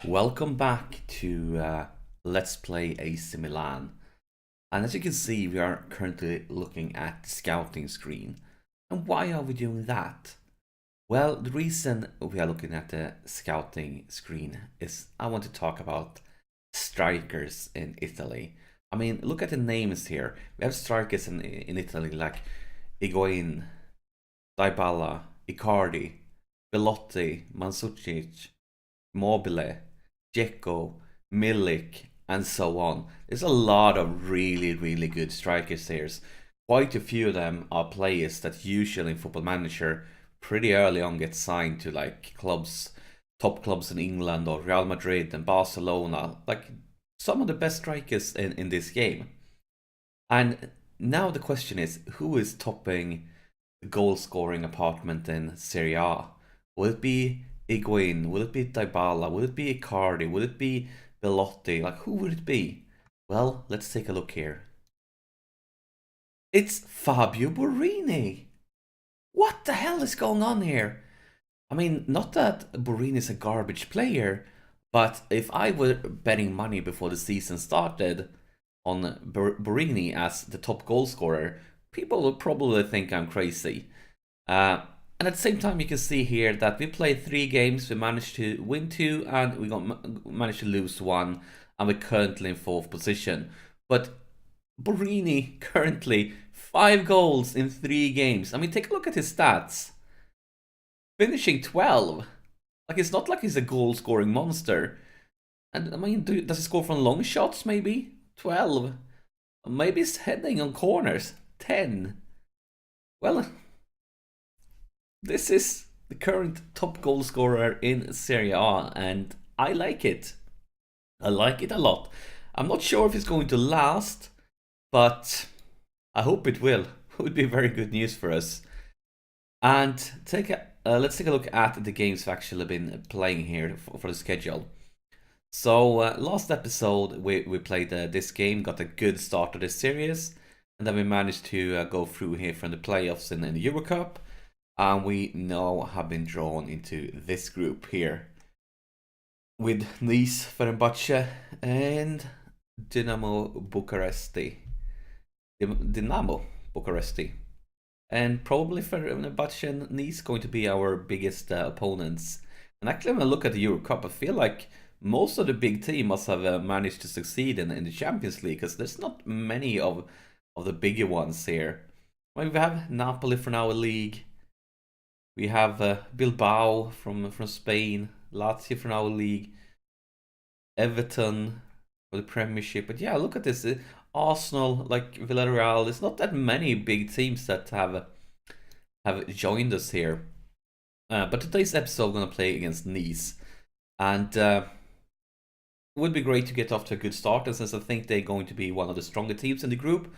Welcome back to Let's Play AC Milan. And as you can see, we are currently looking at the scouting screen. And why are we doing that? Well, the reason we are looking at the scouting screen is I want to talk about strikers in Italy. I mean, look at the names here. We have strikers in Italy like Higuain, Dybala, Icardi, Belotti, Mandzukic, Mobile, Dzeko, Milik, and so on. There's a lot of really good strikers here. Quite a few of them are players that usually in Football Manager pretty early on get signed to like clubs, top clubs in England or Real Madrid and Barcelona. Like some of the best strikers in this game. And now the question is, who is topping the goal scoring apartment in Serie A? Will it be Higuain? Will it be Dybala? Will it be Icardi? Will it be Belotti? Like, who would it be? Well, let's take a look here. It's Fabio Borini. What the hell is going on here? I mean, not that Borini is a garbage player, but if I were betting money before the season started on Borini as the top goal scorer, people would probably think I'm crazy. And at the same time, you can see here that we played 3 games, we managed to win 2, and we managed to lose 1, and we're currently in 4th position. But Borini currently 5 goals in 3 games. I mean, take a look at his stats. Finishing 12. Like, it's not like he's a goal-scoring monster. And I mean, does he score from long shots? Maybe 12. Maybe he's heading on corners. 10. Well, this is the current top goal scorer in Serie A, and I like it. I like it a lot. I'm not sure if it's going to last, but I hope it will. It would be very good news for us. And let's take a look at the games we've actually been playing here for the schedule. So last episode we played this game, got a good start to this series, and then we managed to go through here from the playoffs in the Euro Cup. And we now have been drawn into this group here with Nice, Fenerbahce, and Dinamo Bucharesti. Dinamo Bucharesti. And probably Fenerbahce and Nice going to be our biggest opponents. And actually, when I look at the Euro Cup, I feel like most of the big teams must have managed to succeed in the Champions League, because there's not many of the bigger ones here. Well, we have Napoli from our league. We have Bilbao from Spain, Lazio from our league, Everton for the Premiership. But yeah, look at this. Arsenal, like Villarreal, there's not that many big teams that have joined us here. But today's episode, we're going to play against Nice. And it would be great to get off to a good start. And since I think they're going to be one of the stronger teams in the group,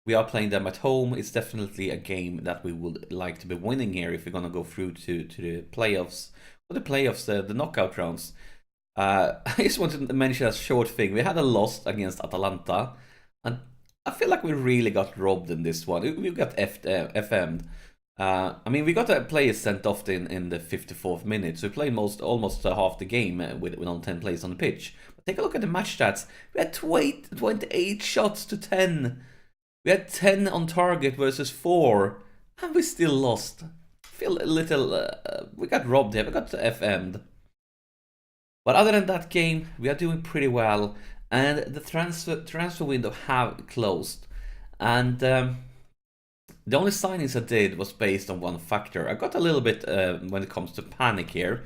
we are playing them at home. It's definitely a game that we would like to be winning here if we're going to go through to the playoffs. Or the playoffs, the knockout rounds. I just wanted to mention a short thing. We had a loss against Atalanta. And I feel like we really got robbed in this one. We got FM'd. I mean, we got a player sent off in the 54th minute. So we played almost half the game with only 10 players on the pitch. But take a look at the match stats. We had 28 shots to 10. We had 10 on target versus 4, and we still lost. Feel a little, we got robbed here, we got FM'd. But other than that game, we are doing pretty well, and the transfer window have closed. And the only signings I did was based on one factor. I got a little bit when it comes to panic here,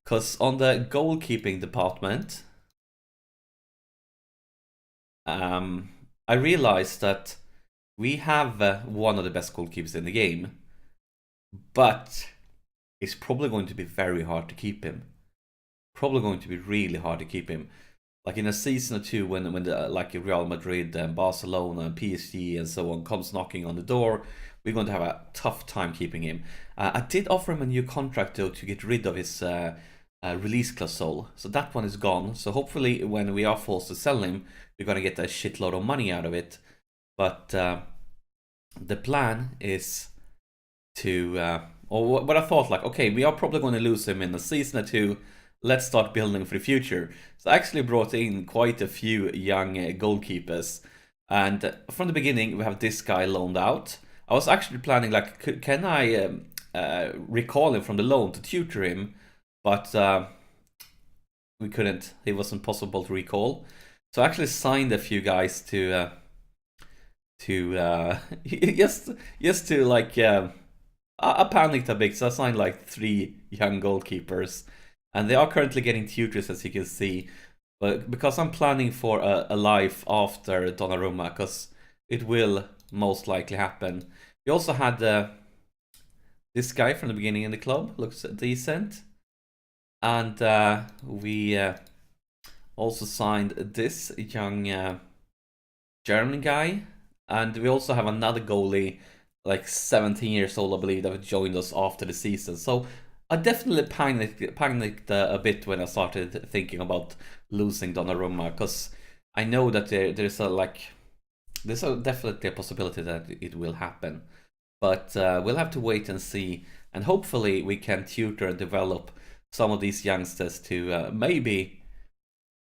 because on the goalkeeping department, I realized that we have one of the best goalkeepers in the game, but it's probably going to be very hard to keep him. Probably going to be really hard to keep him. Like in a season or two, when the, like Real Madrid and Barcelona and PSG and so on comes knocking on the door, we're going to have a tough time keeping him. I did offer him a new contract though to get rid of his release clause, so that one is gone. So hopefully, when we are forced to sell him, we're going to get a shitload of money out of it. But the plan is to, or what I thought, like, okay, we are probably going to lose him in a season or two, let's start building for the future. So I actually brought in quite a few young goalkeepers. And from the beginning, we have this guy loaned out. I was actually planning, like, can I recall him from the loan to tutor him? But we couldn't. It wasn't possible to recall. So I actually signed a few guys to just to like I panicked a bit. So I signed like 3 young goalkeepers, and they are currently getting tutors, as you can see. But because I'm planning for a life after Donnarumma, because it will most likely happen. We also had this guy from the beginning in the club, looks decent. And we also signed this young German guy. And we also have another goalie, like 17 years old, I believe, that joined us after the season. So I definitely panicked a bit when I started thinking about losing Donnarumma, because I know that there's definitely a possibility that it will happen. But we'll have to wait and see. And hopefully we can tutor and develop some of these youngsters to maybe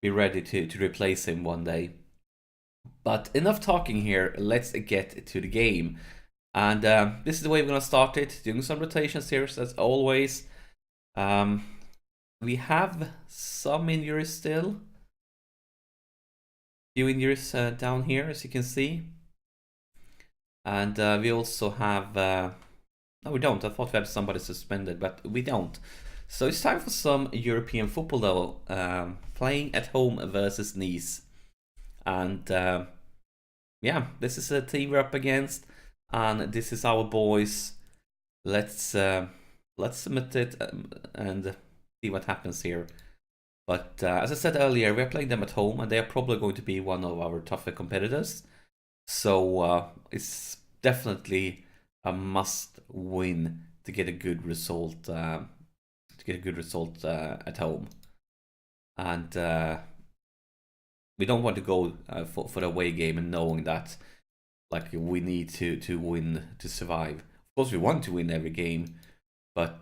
be ready to replace him one day. But enough talking here, let's get to the game. And this is the way we're going to start it, doing some rotations here as always. We have some injuries still. Few injuries down here, as you can see. And we also have... no, we don't. I thought we had somebody suspended, but we don't. So it's time for some European football though. Playing at home versus Nice. And yeah, this is a team we're up against. And this is our boys. Let's submit it and see what happens here. But as I said earlier, we're playing them at home, and they are probably going to be one of our tougher competitors. So it's definitely a must-win to get a good result. At home, and we don't want to go for the away game and knowing that like we need to win to survive. Of course, we want to win every game, but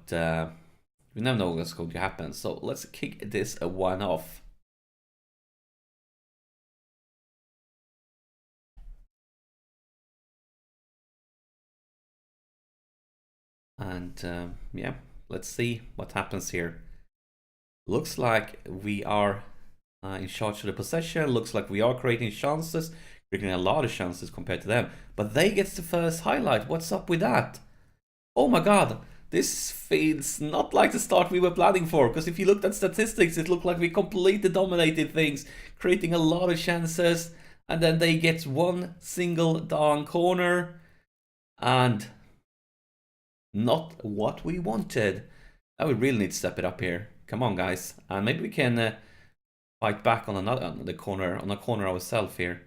we never know what's going to happen. So let's kick this a one off. And yeah, let's see what happens here. Looks like we are in charge of the possession. Looks like we are creating chances. Creating a lot of chances compared to them. But they get the first highlight. What's up with that? Oh my god. This feels not like the start we were planning for. Because if you looked at statistics, it looked like we completely dominated things. Creating a lot of chances. And then they get one single down corner. And not what we wanted. Now we really need to step it up here. Come on, guys. And maybe we can fight back on a corner ourselves here.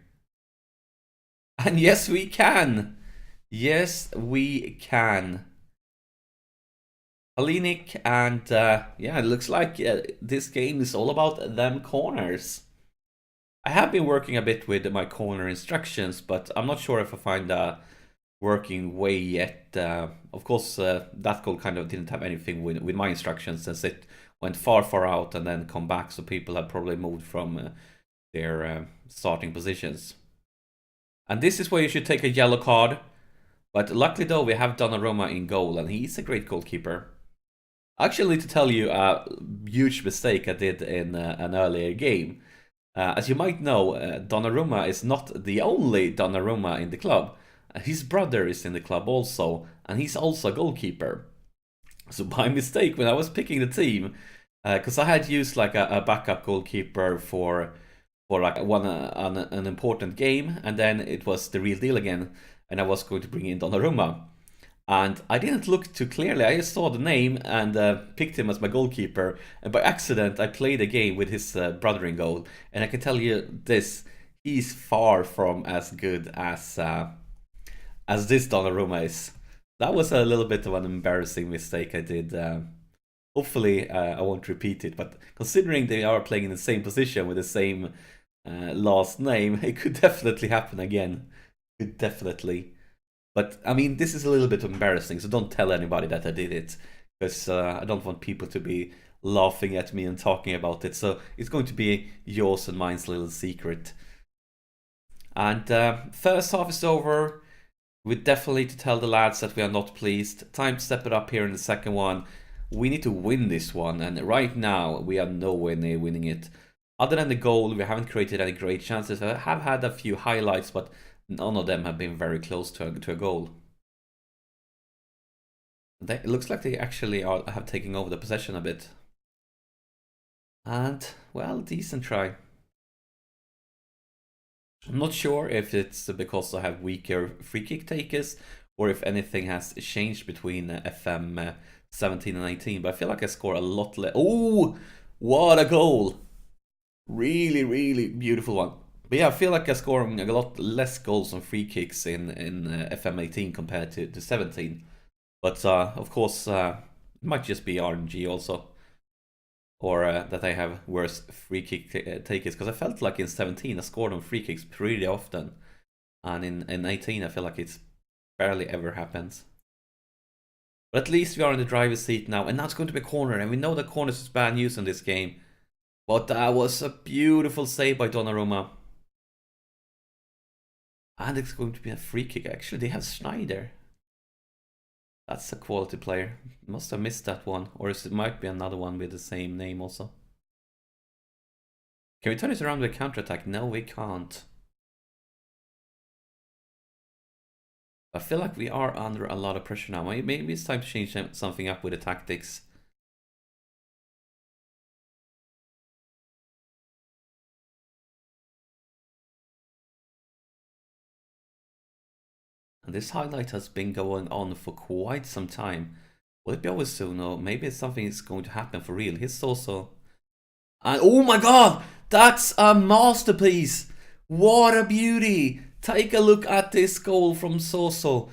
And yes, we can. Yes, we can. Halinik, and yeah, it looks like this game is all about them corners. I have been working a bit with my corner instructions, but I'm not sure if I find a working way yet. Of course, that goal kind of didn't have anything with my instructions, since it went far out and then come back, so people had probably moved from their starting positions. And this is where you should take a yellow card. But luckily though, we have Donnarumma in goal, and he's a great goalkeeper. Actually, to tell you a huge mistake I did in an earlier game. As you might know, Donnarumma is not the only Donnarumma in the club. His brother is in the club also, and he's also a goalkeeper. So by mistake, when I was picking the team, because I had used like a backup goalkeeper for like an important game, and then it was the real deal again, and I was going to bring in Donnarumma. And I didn't look too clearly. I just saw the name and picked him as my goalkeeper. And by accident, I played a game with his brother in goal. And I can tell you this: he's far from as good as this Donnarumma is. That was a little bit of an embarrassing mistake I did. Hopefully, I won't repeat it. But considering they are playing in the same position with the same last name, it could definitely happen again. Could definitely. But, I mean, this is a little bit embarrassing, so don't tell anybody that I did it. Because I don't want people to be laughing at me and talking about it. So it's going to be yours and mine's little secret. And first half is over. We definitely need to tell the lads that we are not pleased. Time to step it up here in the second one. We need to win this one, and right now we are nowhere near winning it. Other than the goal, we haven't created any great chances. I have had a few highlights, but none of them have been very close to a goal. It looks like they actually have taken over the possession a bit. And, well, decent try. I'm not sure if it's because I have weaker free kick takers or if anything has changed between FM17 and 18, but I feel like I score a lot less. Oh, what a goal! Really, really beautiful one. But yeah, I feel like I score a lot less goals on free kicks in FM18 compared to 17. But of course, it might just be RNG also. Or that I have worse free kick takers. Because I felt like in 17 I scored on free kicks pretty often. And in 18 I feel like it's barely ever happens. But at least we are in the driver's seat now. And now it's going to be a corner. And we know that corners is bad news in this game. But that was a beautiful save by Donnarumma. And it's going to be a free kick. Actually, they have Schneider. That's a quality player. Must have missed that one. Or it might be another one with the same name also. Can we turn this around with a counter-attack? No, we can't. I feel like we are under a lot of pressure now. Maybe it's time to change something up with the tactics. And this highlight has been going on for quite some time. Will it be over soon, or maybe it's something that's going to happen for real? Here's also... And oh my god! That's a masterpiece! What a beauty! Take a look at this goal from Soso.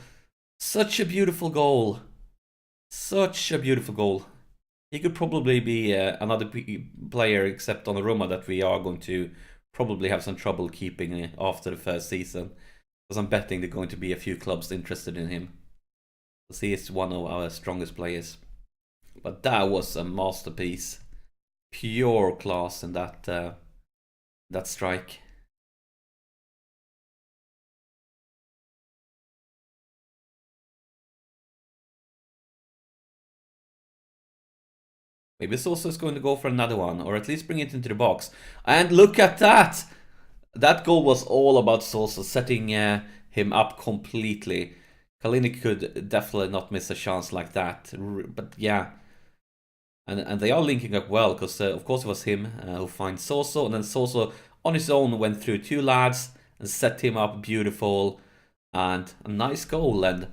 Such a beautiful goal. Such a beautiful goal. He could probably be another player except Donnarumma that we are going to probably have some trouble keeping after the first season. Because I'm betting there are going to be a few clubs interested in him. Because he is one of our strongest players. But that was a masterpiece. Pure class in that strike. Maybe Sosa is going to go for another one, or at least bring it into the box. And look at that! That goal was all about Sosa, setting him up completely. Kalinic could definitely not miss a chance like that. But yeah. And they are linking up well, because of course it was him who finds Sosa, and then Sosa on his own went through two lads and set him up beautiful. And a nice goal, and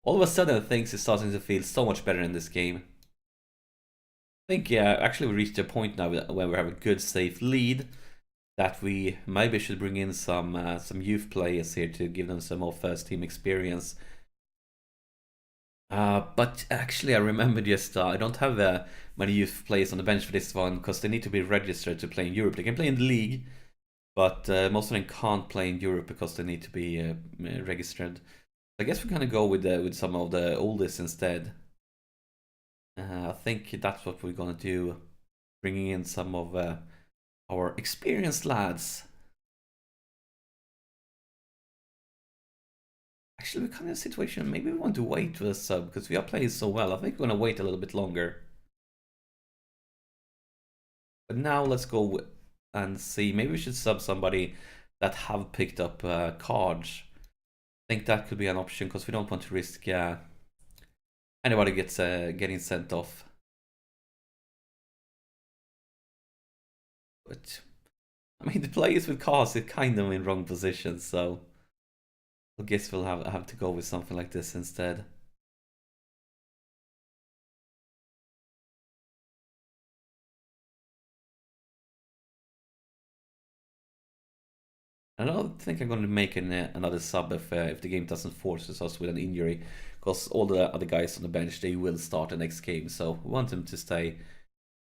all of a sudden things are starting to feel so much better in this game. I think actually we reached a point now where we have a good safe lead that we maybe should bring in some youth players here to give them some more first team experience. But actually I remember just I don't have many youth players on the bench for this one because they need to be registered to play in Europe. They can play in the league, but most of them can't play in Europe because they need to be registered. I guess we're gonna go with some of the oldest instead. I think that's what we're gonna do, bringing in some of our experienced lads. Actually, we're kind of in a situation, maybe we want to wait for a sub, because we are playing so well. I think we're gonna wait a little bit longer. But now let's go and see, maybe we should sub somebody that have picked up cards. I think that could be an option, because we don't want to risk anybody getting sent off. But I mean, the players with cars are kind of in wrong positions, so I guess we'll have to go with something like this instead. I don't think I'm going to make another sub if the game doesn't force us with an injury, because all the other guys on the bench, they will start the next game, so we want them to stay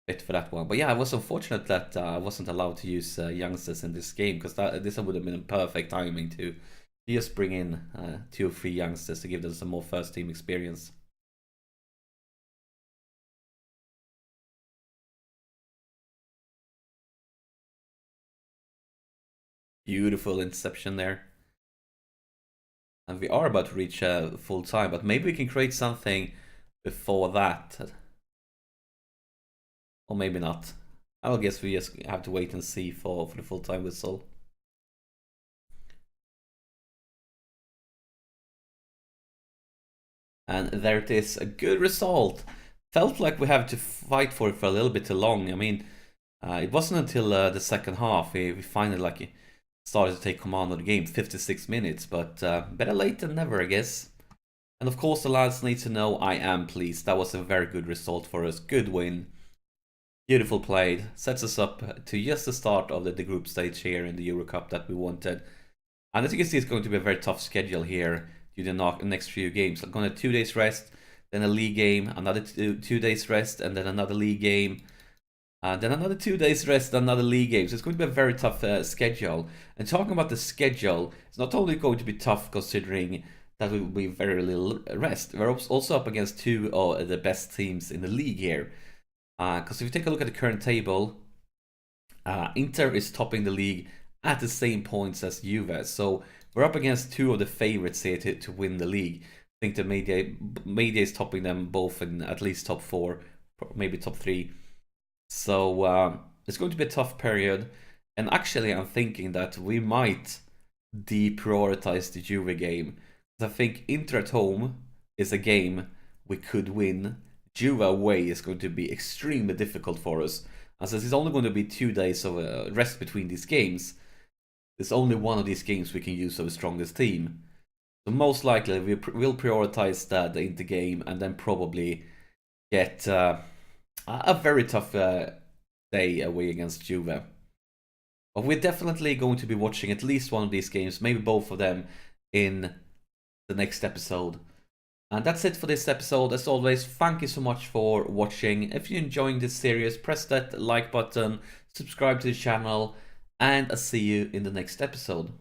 fit for that one. But yeah, I was unfortunate that I wasn't allowed to use youngsters in this game, because this would have been perfect timing to just bring in 2 or 3 youngsters to give them some more first team experience. Beautiful interception there. And we are about to reach full time, but maybe we can create something before that. Or maybe not. I guess we just have to wait and see for the full time whistle. And there it is, a good result. Felt like we have to fight for it for a little bit too long. I mean, it wasn't until the second half we finally like started to take command of the game, 56 minutes, but better late than never, I guess. And of course the lads need to know I am pleased. That was a very good result for us, good win. Beautiful played, sets us up to just the start of the group stage here in the Euro Cup that we wanted. And as you can see, it's going to be a very tough schedule here due to the next few games. I'm going to 2 days rest, then a league game, another 2 days rest, and then another league game. And then another 2 days rest, another league game. So it's going to be a very tough schedule. And talking about the schedule, it's not only going to be tough considering that will be very little rest. We're also up against two of the best teams in the league here. Because if you take a look at the current table, Inter is topping the league at the same points as Juve. So we're up against two of the favorites here to win the league. I think the Media is topping them both in at least top 4, maybe top 3. So it's going to be a tough period. And actually, I'm thinking that we might deprioritize the Juve game. I think Inter at home is a game we could win. Juve away is going to be extremely difficult for us. And since it's only going to be 2 days of rest between these games, there's only one of these games we can use our strongest team. So most likely we'll prioritize the Inter game and then probably get a very tough day away against Juve. But we're definitely going to be watching at least one of these games, maybe both of them, in the next episode. And that's it for this episode. As always, thank you so much for watching. If you're enjoying this series, press that like button, subscribe to the channel, and I'll see you in the next episode.